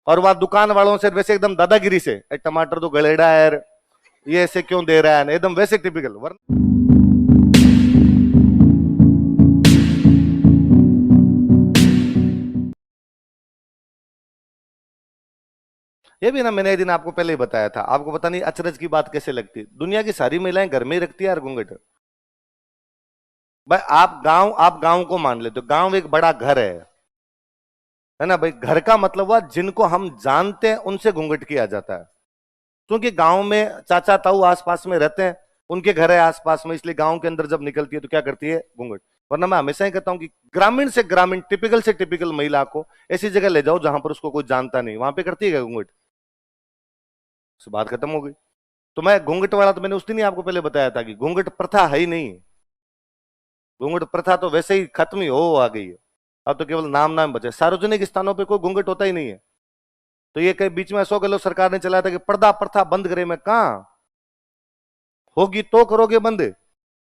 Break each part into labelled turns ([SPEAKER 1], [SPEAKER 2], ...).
[SPEAKER 1] और वहां दुकान वालों से वैसे एकदम दादागिरी से, टमाटर तो गलेड़ा है यार, ये ऐसे क्यों दे रहा है, एकदम वैसे टिपिकल। ये भी ना, मैंने एक दिन आपको पहले ही बताया था, आपको पता नहीं अचरज की बात कैसे लगती, दुनिया की सारी महिलाएं घर में ही रखती है यार घूंघट। भाई आप गांव को मान लेते हो, गांव एक बड़ा घर है ना भाई। घर का मतलब हुआ जिनको हम जानते हैं उनसे घूंघट किया जाता है, क्योंकि गांव में चाचा ताऊ आसपास में रहते हैं, उनके घर है आसपास में, इसलिए गांव के अंदर जब निकलती है तो क्या करती है, घूंघट। वरना मैं हमेशा ही कहता हूं कि ग्रामीण से ग्रामीण, टिपिकल से टिपिकल महिला को ऐसी जगह ले जाओ जहां पर उसको कोई जानता नहीं, वहां पे करती है घूंघट, बात खत्म हो गई। तो मैं घूंघट वाला, तो मैंने उस दिन ही आपको पहले बताया था कि घूंघट प्रथा है ही नहीं, घूंघट प्रथा तो वैसे ही खत्म ही हो आ गई है, अब तो केवल नाम नाम बचे, सार्वजनिक स्थानों पे कोई घूंघट होता ही नहीं है। तो ये कई बीच में 100 किलो सरकार ने चलाया था कि पर्दा प्रथा बंद करे, में कहां होगी तो करोगे बंद,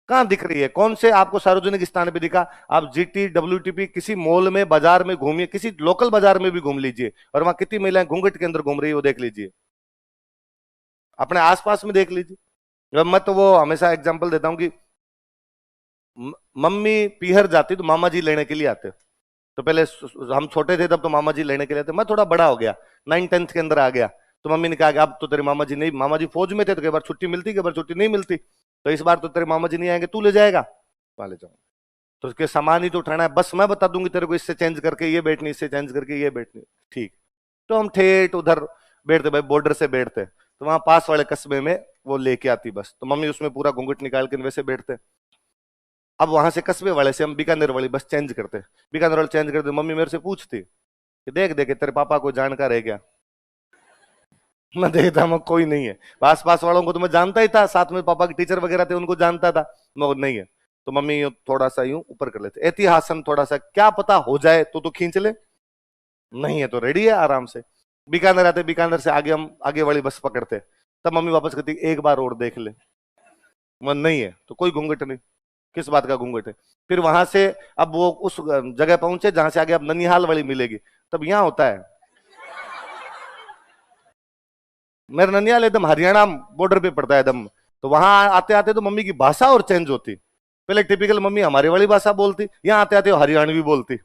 [SPEAKER 1] कहां दिख रही है, कौन से आपको सार्वजनिक स्थान पे दिखा? आप जीटी डब्ल्यूटीपी किसी मॉल में बाजार में घूमिए, किसी लोकल बाजार में भी घूम लीजिए, और वहां कितनी महिलाएं घूंघट के अंदर घूम रही है वो देख लीजिए, अपने आसपास में देख लीजिए। मैं तो वो हमेशा एग्जांपल देता हूं कि मम्मी पीहर जाती तो मामा जी लेने के लिए आते, तो पहले हम छोटे थे तब तो मामा जी लेने के लिए आते, मैं थोड़ा बड़ा हो गया, 9th-10th के अंदर आ गया, तो मम्मी ने कहा कि अब तो तेरे मामा जी नहीं, मामा जी फौज में थे तो कई बार छुट्टी मिलती, कई बार छुट्टी नहीं मिलती, तो इस बार तो तेरे मामा जी नहीं आएंगे, तू ले जाएगा, वहां ले जाऊंगा, तो उसके सामान ही तो उठाना है, बस मैं बता दूंगी तेरे को, इससे चेंज करके ये बैठनी, इससे चेंज करके ये बैठनी, ठीक। तो हम ठेठ उधर बैठते भाई, बॉर्डर से बैठते, तो वहां पास वाले कस्बे में वो लेके आती बस, तो मम्मी उसमें पूरा घूंघट निकाल के वैसे बैठते। अब वहां से कस्बे वाले से हम बीकानेर वाली बस चेंज करते, बीकानेर वाले चेंज करते, मम्मी मेरे से पूछती कि देख देख तेरे पापा को जानकार है क्या? मैं देखता मैं कोई नहीं है, पास पास वालों को तो मैं जानता ही था, साथ में पापा के टीचर वगैरह थे उनको जानता था, मैं नहीं है, तो मम्मी यूं थोड़ा सा यूं ऊपर कर लेते, एहतियासन थोड़ा सा, क्या पता हो जाए तो खींच ले, नहीं है तो रेडी है आराम से। बीकानेर आते, बीकानेर से आगे हम आगे वाली बस पकड़ते, तब मम्मी वापस कहती एक बार और देख ले, मैं नहीं है तो कोई घूंघट नहीं, किस बात का घूंघट है। फिर वहां से अब वो उस जगह पहुंचे जहां से आगे अब ननिहाल वाली मिलेगी, तब यहां होता है, मेरा ननिहाल एकदम हरियाणा बॉर्डर पे पड़ता है एकदम, तो वहां आते आते तो मम्मी की भाषा और चेंज होती, पहले टिपिकल मम्मी हमारी वाली भाषा बोलती, यहाँ आते आते हरियाणवी बोलती,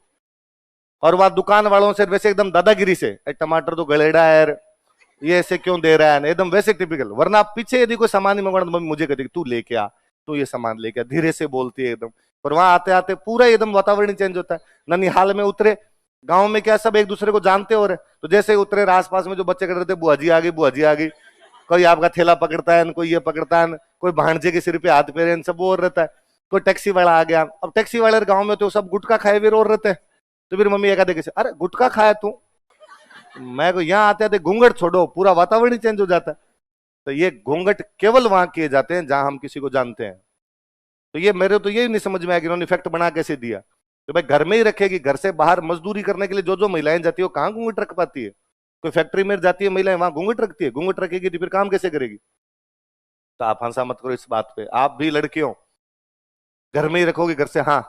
[SPEAKER 1] और वहां दुकान वालों से वैसे एकदम दादागिरी से, टमाटर तो गलेड़ा है यार, ये ऐसे क्यों दे रहा है, एकदम वैसे टिपिकल। वरना आप पीछे यदि कोई सामान ही मंगवाना तो मम्मी मुझे कहती तू लेके आ, तू ये सामान लेके आ, धीरे से बोलती है एकदम। पर वहां आते आते पूरा एकदम वातावरण चेंज होता है। ननिहाल में उतरे, गांव में क्या सब एक दूसरे को जानते हो रहे, तो जैसे ही उतरे आसपास में जो बच्चे कर रहे थे, बुआ जी आ गई, बुआ जी आ गई, कोई आपका थैला पकड़ता है, कोई ये पकड़ता है, कोई भांजे के सिर पे हाथ फेरे, सब वो और रहता है, कोई टैक्सी वाला आ गया। अब टैक्सी वाले गाँव में तो सब गुटखा खाए हुए और रहते हैं, तो फिर मम्मी एक आधे अरे गुटखा खाया तू, मैं को यहाँ आते आते घूंघट छोड़ो, पूरा वातावरण ही चेंज हो जाता है। तो ये घूंघट केवल वहां किए जाते हैं जहां हम किसी को जानते हैं। तो ये मेरे तो यही नहीं समझ में आया कि इन्होंने इफेक्ट बना कैसे दिया, तो भाई घर में ही रखेगी, घर से बाहर मजदूरी करने के लिए जो जो महिलाएं जाती है वो कहाँ घूंघट रख पाती है? कोई फैक्ट्री में जाती है महिलाएं, वहां घूंघट रखती है? घूंघट रखेगी तो फिर काम कैसे करेगी? तो आप हंसा मत करो इस बात पे, आप भी लड़कियों घर में ही रखोगे, घर से हाँ